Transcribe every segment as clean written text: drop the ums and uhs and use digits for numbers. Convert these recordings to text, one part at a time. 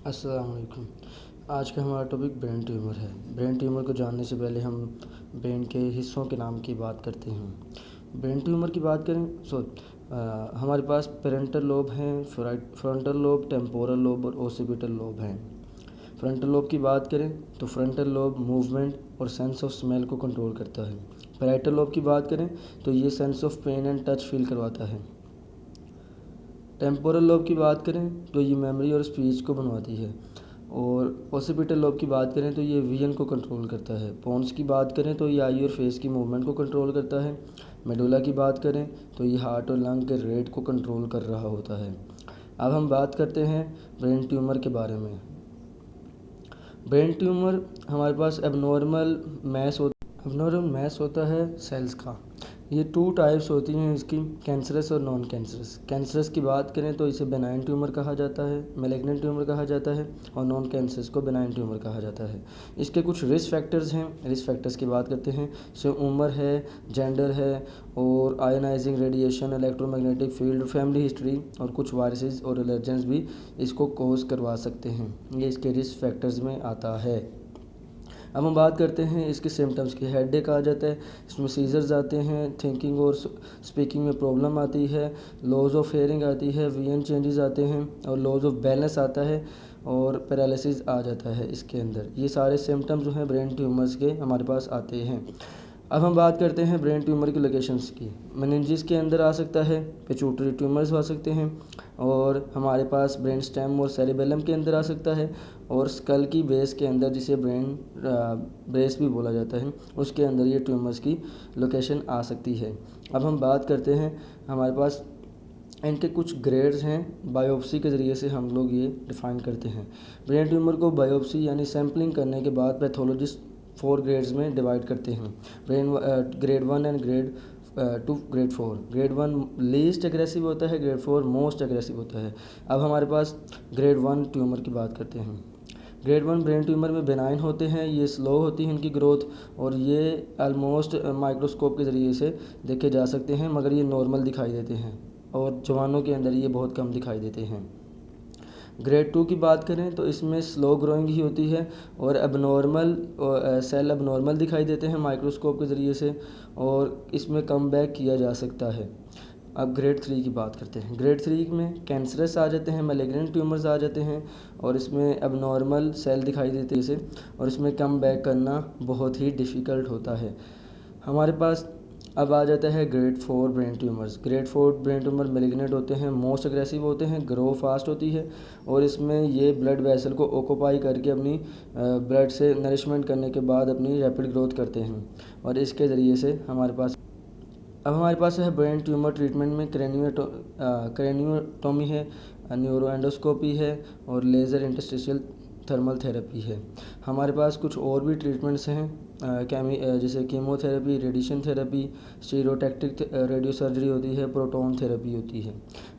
अस्सलाम वालेकुम। आज का हमारा टॉपिक ब्रेन ट्यूमर है। ब्रेन ट्यूमर को जानने से पहले हम ब्रेन के हिस्सों के नाम की बात करते हैं। ब्रेन ट्यूमर की बात करें हमारे पास पेरेंटल लोब हैं, फ्रंटल लोब, टेम्पोरल लोब और ओसिपिटल लोब हैं। फ्रंटल लोब की बात करें तो फ्रंटल लोब मूवमेंट और सेंस ऑफ स्मेल को कंट्रोल करता है। पैराइटल लोब की बात करें तो ये sense of pain and touch feel करवाता है। टेम्पोरल लोब की बात करें तो ये मेमोरी और स्पीच को बनवाती है। और ओसिपिटल लोब की बात करें तो ये विजन को कंट्रोल करता है। पोन्स की बात करें तो ये आई और फेस की मूवमेंट को कंट्रोल करता है। मेडुला की बात करें तो ये हार्ट और लंग के रेट को कंट्रोल कर रहा होता है। अब हम बात करते हैं ब्रेन ट्यूमर के बारे में। ब्रेन ट्यूमर हमारे पास एबनॉर्मल मैस होता है सेल्स का। ये 2 टाइप्स होती हैं इसकी, कैंसरस और नॉन कैंसरस। कैंसरस की बात करें तो इसे बेनाइन ट्यूमर कहा जाता है, मैलिग्नेंट ट्यूमर कहा जाता है, और नॉन कैंसरस को बेनाइन ट्यूमर कहा जाता है। इसके कुछ रिस्क फैक्टर्स हैं। रिस्क फैक्टर्स की बात करते हैं जैसे उम्र है, जेंडर है, और ionizing radiation, electromagnetic field, family history और कुछ वायरसेस और एलर्जेंस भी इसको कोज करवा सकते हैं। ये इसके रिस्क फैक्टर्स में आता है। अब हम बात करते हैं इसके सिम्टम्स की। हेडेक आ जाता है, इसमें सीजर्स आते हैं, थिंकिंग और स्पीकिंग में प्रॉब्लम आती है, लॉस ऑफ हेयरिंग आती है, विजन चेंजेस आते हैं और लॉस ऑफ बैलेंस आता है और पैरालिसिस आ जाता है इसके अंदर। ये सारे सिम्टम्स जो हैं ब्रेन ट्यूमर्स के हमारे पास आते हैं। अब हम बात करते हैं ब्रेन ट्यूमर की लोकेशंस की। मेनिंजिस के अंदर आ सकता है, पिट्यूटरी ट्यूमर्स आ सकते हैं, और हमारे पास ब्रेन स्टेम और सेरिबेलम के अंदर आ सकता है, और स्कल की बेस के अंदर जिसे ब्रेन ब्रेस भी बोला जाता है उसके अंदर ये ट्यूमर्स की लोकेशन आ सकती है। अब हम बात करते हैं हमारे पास इनके कुछ ग्रेड्स हैं। बायोप्सी के ज़रिए से हम लोग ये डिफ़ाइन करते हैं। ब्रेन ट्यूमर को बायोप्सी यानी सैम्पलिंग करने के बाद पैथोलॉजिस्ट 4 ग्रेड्स में डिवाइड करते हैं। Grade 1 and grade 2, grade 4। Grade 1 least aggressive होता है, ग्रेड 4 मोस्ट एग्रेसिव होता है। अब हमारे पास ग्रेड 1 ट्यूमर की बात करते हैं। ग्रेड 1 ब्रेन ट्यूमर में बेनाइन होते हैं, ये स्लो होती है इनकी ग्रोथ, और ये ऑलमोस्ट माइक्रोस्कोप के ज़रिए से देखे जा सकते हैं, मगर ये नॉर्मल दिखाई देते हैं और जवानों के अंदर ये बहुत कम दिखाई देते हैं। ग्रेड 2 की बात करें तो इसमें स्लो ग्रोइंग ही होती है और एबनॉर्मल सेल एबनॉर्मल दिखाई देते हैं माइक्रोस्कोप के ज़रिए से, और इसमें कम बैक किया जा सकता है। अब ग्रेड 3 की बात करते हैं। ग्रेड 3 में कैंसरस आ जाते हैं, मैलिग्नेंट ट्यूमर्स आ जाते हैं, और इसमें एबनॉर्मल सेल दिखाई देते हैं और इसमें कम बैक करना बहुत ही डिफ़िकल्ट होता है। हमारे पास अब आ जाता है grade 4 brain tumours. Grade 4 brain tumour malignant होते हैं, मोस्ट एग्रेसिव होते हैं, ग्रो फास्ट होती है, और इसमें ये ब्लड वेसल को ऑक्यूपाई करके अपनी ब्लड से नरिशमेंट करने के बाद अपनी रैपिड ग्रोथ करते हैं, और इसके ज़रिए से हमारे पास है ब्रेन ट्यूमर ट्रीटमेंट में क्रेनियोटोमी है, न्यूरोएंडोस्कोपी है, और लेज़र इंटरस्टिशियल थर्मल थेरेपी है। हमारे पास कुछ और भी ट्रीटमेंट्स हैं जैसे chemotherapy, radiation therapy, stereotactic radio surgery होती है, प्रोटॉन थेरेपी होती है।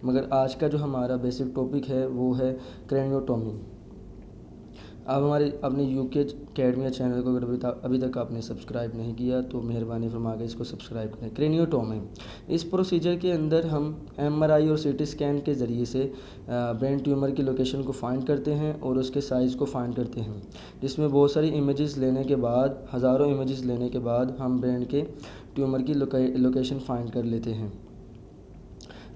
मगर आज का जो हमारा बेसिक टॉपिक है वो है क्रेनियोटोमी। अब हमारे अपने यूके अकेडमिया चैनल को अगर अभी तक आपने सब्सक्राइब नहीं किया तो मेहरबानी फरमा के इसको सब्सक्राइब करें। क्रेनियोटोमी, इस प्रोसीजर के अंदर हम एमआरआई और सीटी स्कैन के ज़रिए से ब्रेन ट्यूमर की लोकेशन को फाइंड करते हैं और उसके साइज़ को फाइंड करते हैं, जिसमें बहुत सारी इमेजेस लेने के बाद, हज़ारों इमेजेस लेने के बाद हम ब्रेन के ट्यूमर की लोकेशन फाइंड कर लेते हैं।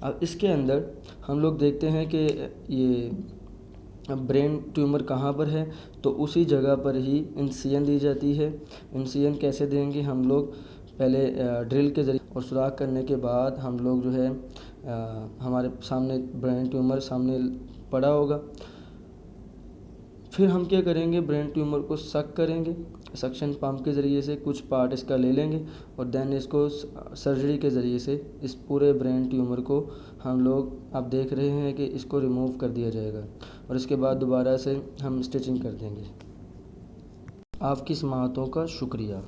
अब इसके अंदर हम लोग देखते हैं कि ये ब्रेन ट्यूमर कहाँ पर है, तो उसी जगह पर ही इंसिजन दी जाती है। इंसिजन कैसे देंगे हम लोग, पहले ड्रिल के ज़रिए, और सुराख करने के बाद हम लोग जो है हमारे सामने ब्रेन ट्यूमर सामने पड़ा होगा। फिर हम क्या करेंगे, ब्रेन ट्यूमर को सक करेंगे, सक्शन पंप के ज़रिए से कुछ पार्ट इसका ले लेंगे, और देन इसको सर्जरी के ज़रिए से इस पूरे ब्रेन ट्यूमर को हम लोग अब देख रहे हैं कि इसको रिमूव कर दिया जाएगा, और इसके बाद दोबारा से हम स्टिचिंग कर देंगे। आपकी समाअतों का शुक्रिया।